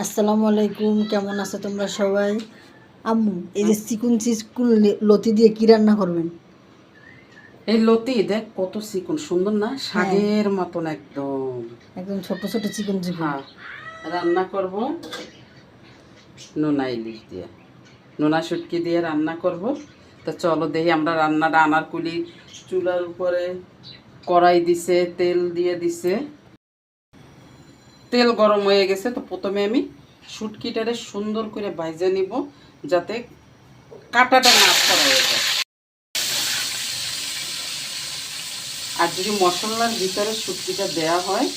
আসসালামু আলাইকুম, কেমন আছো তোমরা সবাই? আম্মু, এই যে চিকুন চিকুন লতি দিয়ে কি রান্না করবেন? এই লতি দেখ কত চিকন সুন্দর না, হ্যাঁ, শাকের মতন একদম। একদম ছোট ছোট চিকুন চিকুন। হ্যাঁ, রান্না করব নোনা ইলিশ দিয়ে, নোনা শুটকি দিয়ে রান্না করব। তো চলো দেখি আমরা রান্নাটা। আনারকুলি চুলার উপরে কড়াই দিছে, তেল দিয়ে দিছে, তেল গরম হয়ে গেছে। তো প্রথমে আমি শুটকিটারে সুন্দর করে ভাইজা নিব, যাতে কাঁটাটা না ছড়ায় যায়। আর যদি মশলার ভিতরে শুটকিটা দেওয়া হয়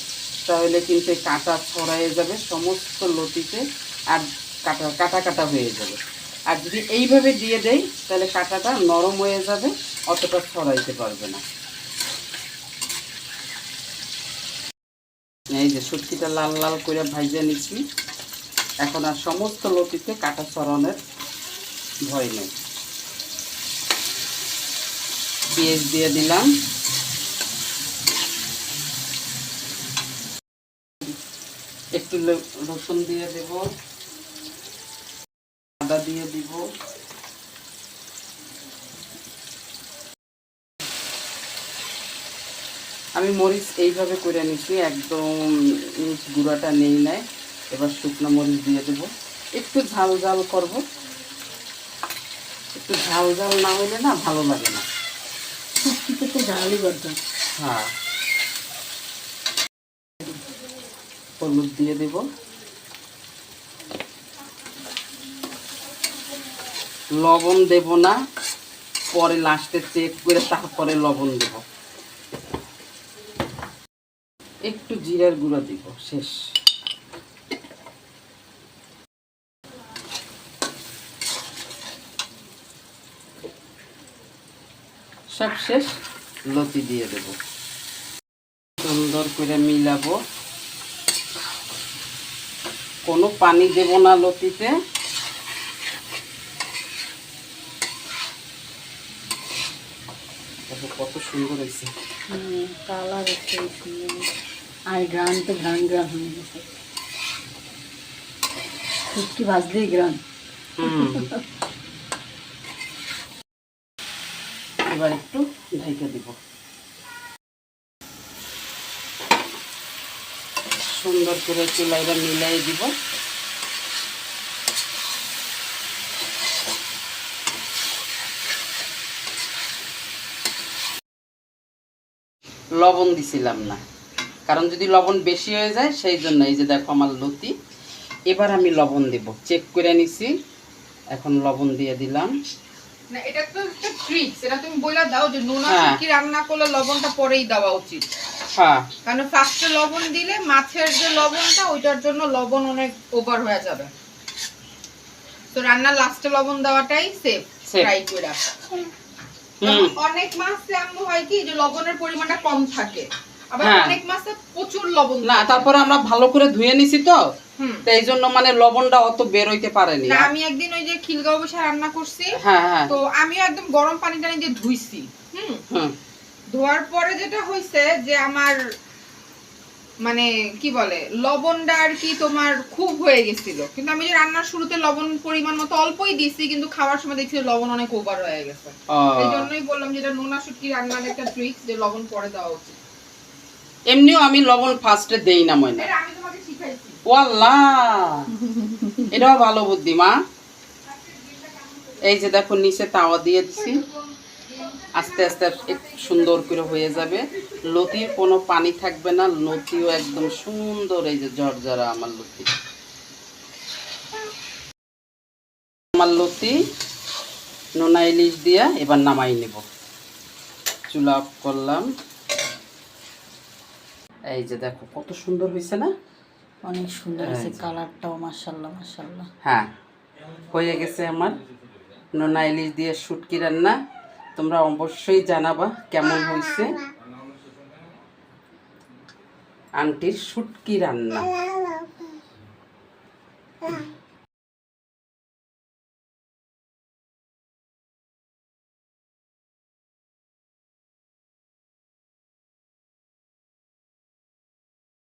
তাহলে কিন্তু কাঁটা ছড়াইয়ে যাবে সমস্ত লতিতে, আর কাটা কাটা কাটা হয়ে যাবে। আর যদি এইভাবে দিয়ে দেই তাহলে কাঁটাটা নরম হয়ে যাবে, অতটা ছড়াইতে পারবে না। এই যে শুটকিটা লাল লাল করে ভাইজে নিচ্ছি, এখন আর সমস্ত লতিতে কাঁটা ছড়ানোর ভয় নেই। পেঁয়াজ দিয়ে দিলাম, একটু রসুন দিয়ে দেব, আদা দিয়ে দিব, আমি মরিচ এইভাবে করে নিচ্ছি, একদম গুঁড়াটা নেই নাই। এবার শুকনো মরিচ দিয়ে দেব, একটু ঝাল ঝাল করব, একটু ঝাল ঝাল না হলে না ভালো লাগে না। শুটকিতে তো ঝালই দরকার। হ্যাঁ, হলুদ দিয়ে দেব, লবণ দেব না, পরে লাস্টে চেক করে তারপরে লবণ দেব। একটু জিরার গুঁড়া দিব, শেষ। সব শেষ, লতি দিয়ে দেব, সুন্দর করে মিলাবো। কোনো পানি দেব না লতিতে। কত সুন্দর হয়েছে, কালার হচ্ছে আর গ্রান তো গ্রান গ্রান হয়ে গেছে। শুটকি ভাজলেই গ্রান। এবার একটু ঢেকে দিব, সুন্দর করে চুলাইটা মিলাই দিব। লবণ দিছিলাম না, কারণ যদি লবণ বেশি হয়ে যায় সেই জন্য। এই যে দেখো আমার লতি, এবার আমি লবণ দেব, চেক করে নিছি, এখন লবণ দিয়ে দিলাম। না, এটা তো একটা ট্রিক্স, এটা তুমি বলে দাও যে নোনা শুটকি রান্না করলে লবণটা পরেই দেওয়া উচিত। হ্যাঁ, কারণ ফার্স্টে লবণ দিলে মাছের যে লবণটা ওইটার জন্য লবণ অনেক ওভার হয়ে যাবে। তো রান্নার লাস্টে লবণ দেওয়াটাই সেফ। ট্রাই করে অনেক মাছে এমন হয় কি যে লবণের পরিমাণটা কম থাকে, আবার অনেক মাছে প্রচুর লবণ না। তারপরে আমরা ভালো করে ধুয়ে নিছি তো, এই জন্য মানে লবণটা অত বের হইতে পারেনি। না, আমি একদিন ওই যে খিলগাঁও বসে রান্না করছি, তো আমিও একদম গরম পানি টানি দিয়ে ধুইছি। ধোয়ার পরে যেটা হয়েছে যে আমার মানে কি বলে লবণটা আর কি তোমার খুব হয়ে গেছিল, কিন্তু আমি যে রান্নার শুরুতে লবণ পরিমাণ মতো অল্পই দিছি, কিন্তু খাওয়ার সময় দেখছি লবণ অনেক ওভার হয়ে গেছে। এই জন্যই বললাম যে এটা নোনা শুটকি রান্নার একটা ট্রিক্স, যে লবণ পরে দেওয়া উচিত। এমনিও আমি লবণ ফার্স্টে দেই না ময়না। এটা আমি তোমাকে শিখাইছি। ওয়াল্লাহ, এটাও ভালো বুদ্ধি মা। এই যে দেখো নিচে তাওয়া দিয়ে দিছি, আস্তে আস্তে সুন্দর করে হয়ে যাবে। লতির কোনো পানি থাকবে না, লতিও একদম সুন্দর। এই যে ঝরঝরা আমার লতি, আমার লতি নোনা ইলিশ দিয়া এবার নামাই নেব। চুলা অফ করলাম। এই যে দেখো কত সুন্দর হয়েছে না, অনেক সুন্দর হয়েছে কালারটাও, মাশাআল্লাহ মাশাআল্লাহ। হ্যাঁ, হয়ে গেছে আমার নোনা ইলিশ দিয়ে শুটকি রান্না। তোমরা অবশ্যই জানাবা কেমন হয়েছে আন্টির শুটকি রান্না।